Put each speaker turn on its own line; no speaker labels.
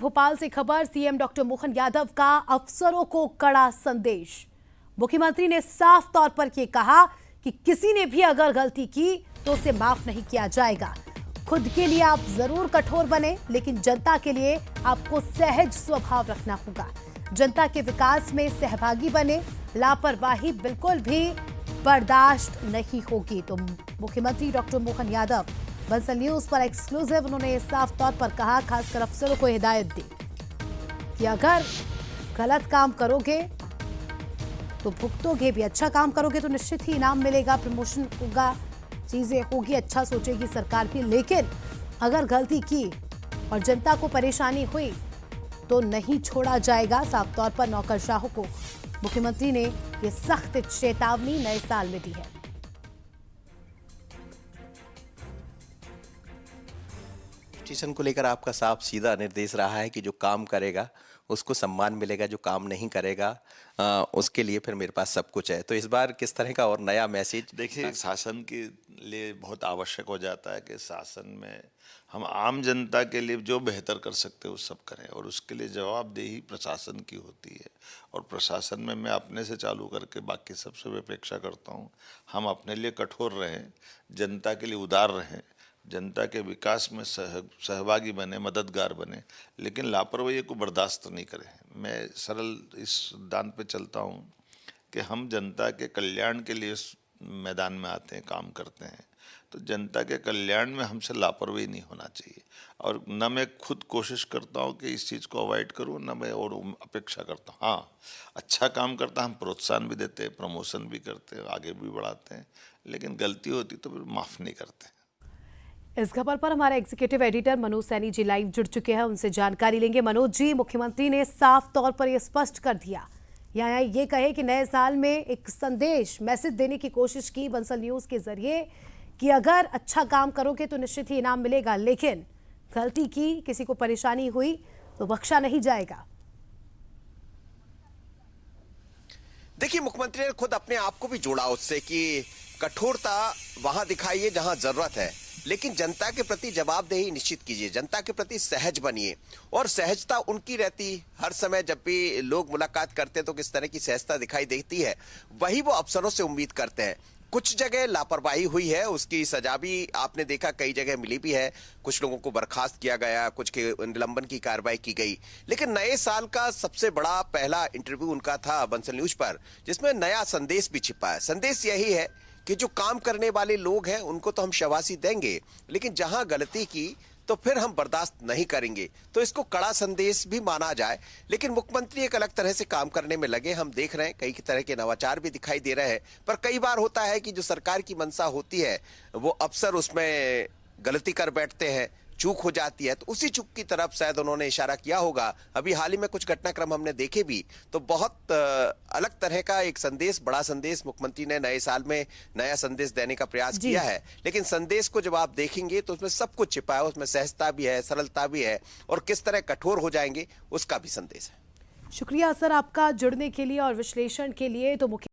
भोपाल से खबर। CM doctor Mohan Yadav का अफसरों को कड़ा संदेश। मुख्यमंत्री ने साफ तौर पर यह कहा कि किसी ने भी अगर गलती की तो उसे माफ नहीं किया जाएगा। खुद के लिए आप जरूर कठोर बने, लेकिन जनता के लिए आपको सहज स्वभाव रखना होगा। जनता के विकास में सहभागी बने, लापरवाही बिल्कुल भी बर्दाश्त नहीं होगी। तो मुख्यमंत्री डॉक्टर मोहन यादव बंसल न्यूज पर एक्सक्लूसिव उन्होंने साफ तौर पर कहा, खासकर अफसरों को हिदायत दी कि अगर गलत काम करोगे तो भुगतोगे भी, अच्छा काम करोगे तो निश्चित ही इनाम मिलेगा, प्रमोशन होगा, चीजें होगी, अच्छा सोचेगी सरकार भी। लेकिन अगर गलती की और जनता को परेशानी हुई तो नहीं छोड़ा जाएगा। साफ तौर पर नौकरशाहों को मुख्यमंत्री ने यह सख्त चेतावनी नए साल में दी है।
स्टेशन को लेकर आपका साफ सीधा निर्देश रहा है कि जो काम करेगा उसको सम्मान मिलेगा, जो काम नहीं करेगा उसके लिए फिर मेरे पास सब कुछ है। तो इस बार किस तरह का और नया मैसेज?
देखिए, शासन के लिए बहुत आवश्यक हो जाता है कि शासन में हम आम जनता के लिए जो बेहतर कर सकते हैं वो सब करें, और उसके लिए जवाबदेही प्रशासन की होती है। और प्रशासन में मैं अपने से चालू करके बाकी सबसे भी अपेक्षा करता हूँ हम अपने लिए कठोर रहें, जनता के लिए उदार रहें, जनता के विकास में सहभागी बने, मददगार बने, लेकिन लापरवाही को बर्दाश्त नहीं करें। मैं सरल इस सिद्धांत पे चलता हूँ कि हम जनता के कल्याण के लिए मैदान में आते हैं, काम करते हैं, तो जनता के कल्याण में हमसे लापरवाही नहीं होना चाहिए। और न मैं खुद कोशिश करता हूँ कि इस चीज़ को अवॉइड करूँ, न मैं और अपेक्षा करता हूँ। हाँ, अच्छा काम करता हम प्रोत्साहन भी देते हैं, प्रमोशन भी करते हैं, आगे भी बढ़ाते हैं, लेकिन गलती होती तो फिर माफ़ नहीं करते।
इस खबर पर हमारे executive editor Manoj Saini ji live जुड़ चुके हैं, उनसे जानकारी लेंगे। मनोज जी, मुख्यमंत्री ने साफ तौर पर यह स्पष्ट कर दिया या ये कहे कि नए साल में एक संदेश, मैसेज देने की कोशिश की बंसल न्यूज के जरिए कि अगर अच्छा काम करोगे तो निश्चित ही इनाम मिलेगा, लेकिन गलती की, किसी को परेशानी हुई तो बख्शा नहीं जाएगा।
देखिए, मुख्यमंत्री ने खुद अपने आप को भी जोड़ा उससे कि कठोरता वहां दिखाइए जहां जरूरत है, लेकिन जनता के प्रति जवाबदेही निश्चित कीजिए, जनता के प्रति सहज बनिए। और सहजता उनकी रहती हर समय, जब भी लोग मुलाकात करते हैं तो किस तरह की सहजता दिखाई देती है, वही वो अफसरों से उम्मीद करते हैं। कुछ जगह लापरवाही हुई है, उसकी सजा भी आपने देखा कई जगह मिली भी है। कुछ लोगों को बर्खास्त किया गया, कुछ के निलंबन की कार्रवाई की गई। लेकिन नए साल का सबसे बड़ा पहला इंटरव्यू उनका था बंसल न्यूज पर, जिसमें नया संदेश भी छिपा है। संदेश यही है कि जो काम करने वाले लोग हैं उनको तो हम शाबाशी देंगे, लेकिन जहां गलती की तो फिर हम बर्दाश्त नहीं करेंगे। तो इसको कड़ा संदेश भी माना जाए, लेकिन मुख्यमंत्री एक अलग तरह से काम करने में लगे। हम देख रहे हैं कई तरह के नवाचार भी दिखाई दे रहे हैं, पर कई बार होता है कि जो सरकार की मंशा होती है वो अफसर उसमें गलती कर बैठते हैं, चूक हो जाती है, तो उसी चूक की तरफ शायद उन्होंने इशारा किया होगा। अभी हाल ही में कुछ घटनाक्रम हमने देखे भी, तो बहुत अलग तरह का एक संदेश, बड़ा संदेश मुख्यमंत्री ने नए साल में नया संदेश देने का प्रयास किया है। लेकिन संदेश को जब आप देखेंगे तो उसमें सब कुछ छिपा है, उसमें सहजता भी है, सरलता भी है, और किस तरह कठोर हो जाएंगे उसका भी संदेश है।
शुक्रिया सर आपका जुड़ने के लिए और विश्लेषण के लिए। तो